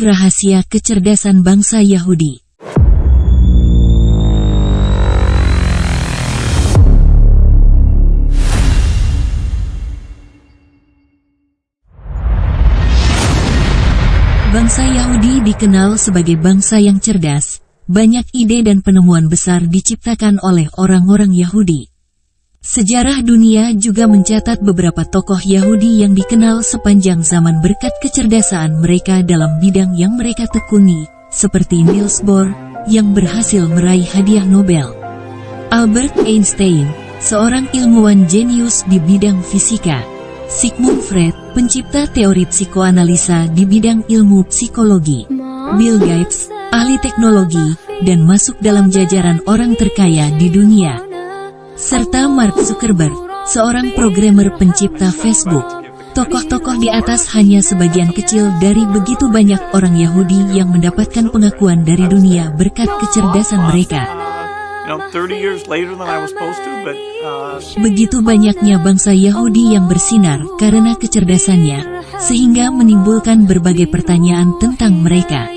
rahasia kecerdasan bangsa Yahudi. Bangsa Yahudi dikenal sebagai bangsa yang cerdas. Banyak ide dan penemuan besar diciptakan oleh orang-orang Yahudi. Sejarah dunia juga mencatat beberapa tokoh Yahudi yang dikenal sepanjang zaman berkat kecerdasan mereka dalam bidang yang mereka tekuni, seperti Niels Bohr, yang berhasil meraih hadiah Nobel. Albert Einstein, seorang ilmuwan jenius di bidang fisika. Sigmund Freud, pencipta teori psikoanalisa di bidang ilmu psikologi. Bill Gates, ahli teknologi, dan masuk dalam jajaran orang terkaya di dunia. Serta Mark Zuckerberg, seorang programmer pencipta Facebook. Tokoh-tokoh di atas hanya sebagian kecil dari begitu banyak orang Yahudi yang mendapatkan pengakuan dari dunia berkat kecerdasan mereka. Begitu banyaknya bangsa Yahudi yang bersinar karena kecerdasannya, sehingga menimbulkan berbagai pertanyaan tentang mereka.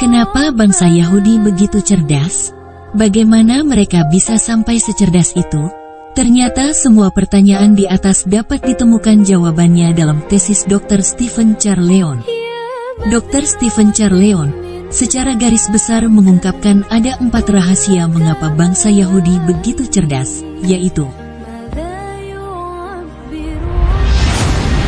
Kenapa bangsa Yahudi begitu cerdas? Bagaimana mereka bisa sampai secerdas itu? Ternyata semua pertanyaan di atas dapat ditemukan jawabannya dalam tesis Dr. Stephen Charleon. Dr. Stephen Charleon secara garis besar mengungkapkan ada 4 rahasia mengapa bangsa Yahudi begitu cerdas, yaitu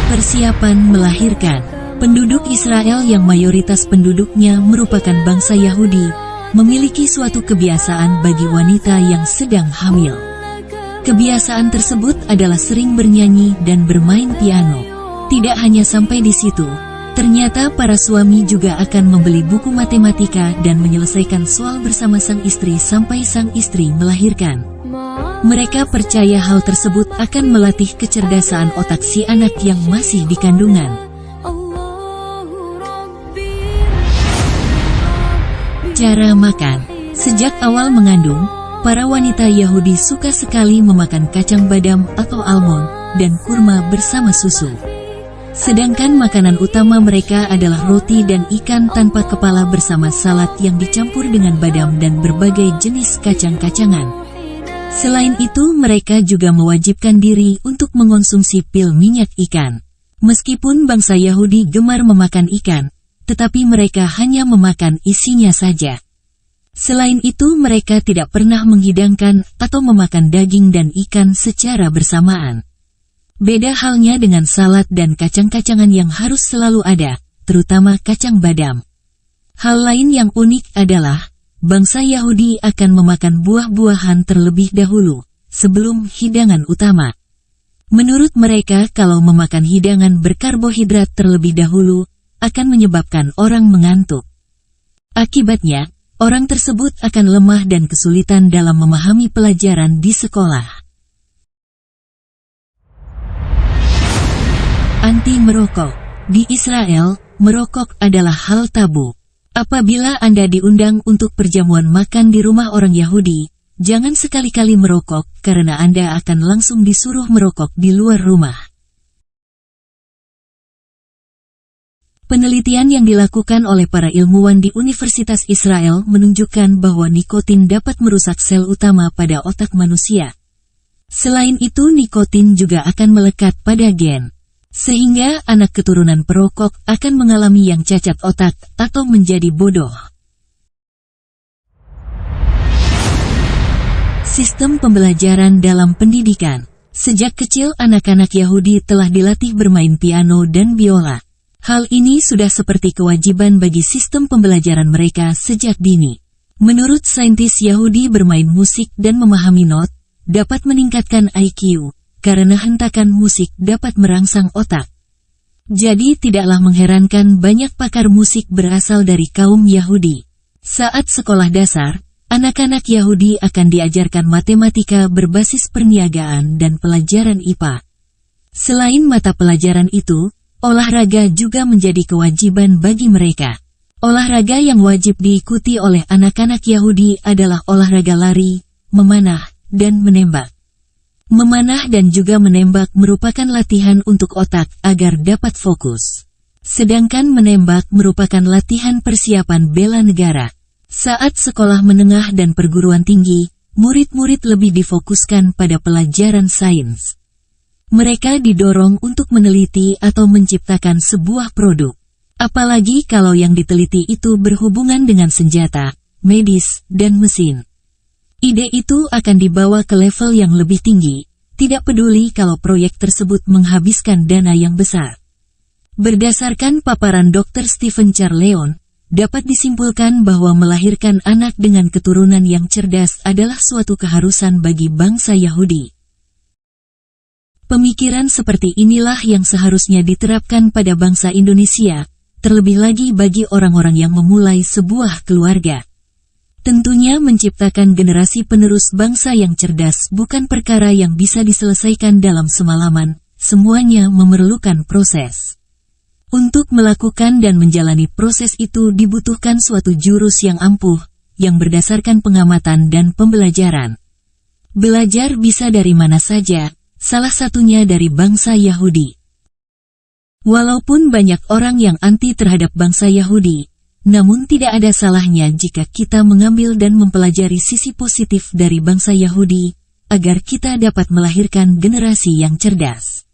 persiapan melahirkan. Penduduk Israel yang mayoritas penduduknya merupakan bangsa Yahudi, memiliki suatu kebiasaan bagi wanita yang sedang hamil. Kebiasaan tersebut adalah sering bernyanyi dan bermain piano. Tidak hanya sampai di situ, ternyata para suami juga akan membeli buku matematika dan menyelesaikan soal bersama sang istri sampai sang istri melahirkan. Mereka percaya hal tersebut akan melatih kecerdasan otak si anak yang masih di kandungan. Cara makan. Sejak awal mengandung, para wanita Yahudi suka sekali memakan kacang badam atau almond dan kurma bersama susu. Sedangkan makanan utama mereka adalah roti dan ikan tanpa kepala bersama salad yang dicampur dengan badam dan berbagai jenis kacang-kacangan. Selain itu, mereka juga mewajibkan diri untuk mengonsumsi pil minyak ikan. Meskipun bangsa Yahudi gemar memakan ikan, tetapi mereka hanya memakan isinya saja. Selain itu, mereka tidak pernah menghidangkan atau memakan daging dan ikan secara bersamaan. Beda halnya dengan salad dan kacang-kacangan yang harus selalu ada, terutama kacang badam. Hal lain yang unik adalah, bangsa Yahudi akan memakan buah-buahan terlebih dahulu, sebelum hidangan utama. Menurut mereka, kalau memakan hidangan berkarbohidrat terlebih dahulu, akan menyebabkan orang mengantuk. Akibatnya, orang tersebut akan lemah dan kesulitan dalam memahami pelajaran di sekolah. Anti-merokok. Di Israel, merokok adalah hal tabu. Apabila Anda diundang untuk perjamuan makan di rumah orang Yahudi, jangan sekali-kali merokok karena Anda akan langsung disuruh merokok di luar rumah. Penelitian yang dilakukan oleh para ilmuwan di Universitas Israel menunjukkan bahwa nikotin dapat merusak sel utama pada otak manusia. Selain itu, nikotin juga akan melekat pada gen. Sehingga anak keturunan perokok akan mengalami yang cacat otak atau menjadi bodoh. Sistem pembelajaran dalam pendidikan. Sejak kecil anak-anak Yahudi telah dilatih bermain piano dan biola. Hal ini sudah seperti kewajiban bagi sistem pembelajaran mereka sejak dini. Menurut saintis Yahudi, bermain musik dan memahami not dapat meningkatkan IQ, karena hentakan musik dapat merangsang otak. Jadi tidaklah mengherankan banyak pakar musik berasal dari kaum Yahudi. Saat sekolah dasar, anak-anak Yahudi akan diajarkan matematika berbasis perniagaan dan pelajaran IPA. Selain mata pelajaran itu, olahraga juga menjadi kewajiban bagi mereka. Olahraga yang wajib diikuti oleh anak-anak Yahudi adalah olahraga lari, memanah, dan menembak. Memanah dan juga menembak merupakan latihan untuk otak agar dapat fokus. Sedangkan menembak merupakan latihan persiapan bela negara. Saat sekolah menengah dan perguruan tinggi, murid-murid lebih difokuskan pada pelajaran sains. Mereka didorong untuk meneliti atau menciptakan sebuah produk. Apalagi kalau yang diteliti itu berhubungan dengan senjata, medis, dan mesin. Ide itu akan dibawa ke level yang lebih tinggi, tidak peduli kalau proyek tersebut menghabiskan dana yang besar. Berdasarkan paparan Dr. Stephen Charleon, dapat disimpulkan bahwa melahirkan anak dengan keturunan yang cerdas adalah suatu keharusan bagi bangsa Yahudi. Pemikiran seperti inilah yang seharusnya diterapkan pada bangsa Indonesia, terlebih lagi bagi orang-orang yang memulai sebuah keluarga. Tentunya menciptakan generasi penerus bangsa yang cerdas bukan perkara yang bisa diselesaikan dalam semalaman, semuanya memerlukan proses. Untuk melakukan dan menjalani proses itu dibutuhkan suatu jurus yang ampuh, yang berdasarkan pengamatan dan pembelajaran. Belajar bisa dari mana saja, salah satunya dari bangsa Yahudi. Walaupun banyak orang yang anti terhadap bangsa Yahudi, namun tidak ada salahnya jika kita mengambil dan mempelajari sisi positif dari bangsa Yahudi, agar kita dapat melahirkan generasi yang cerdas.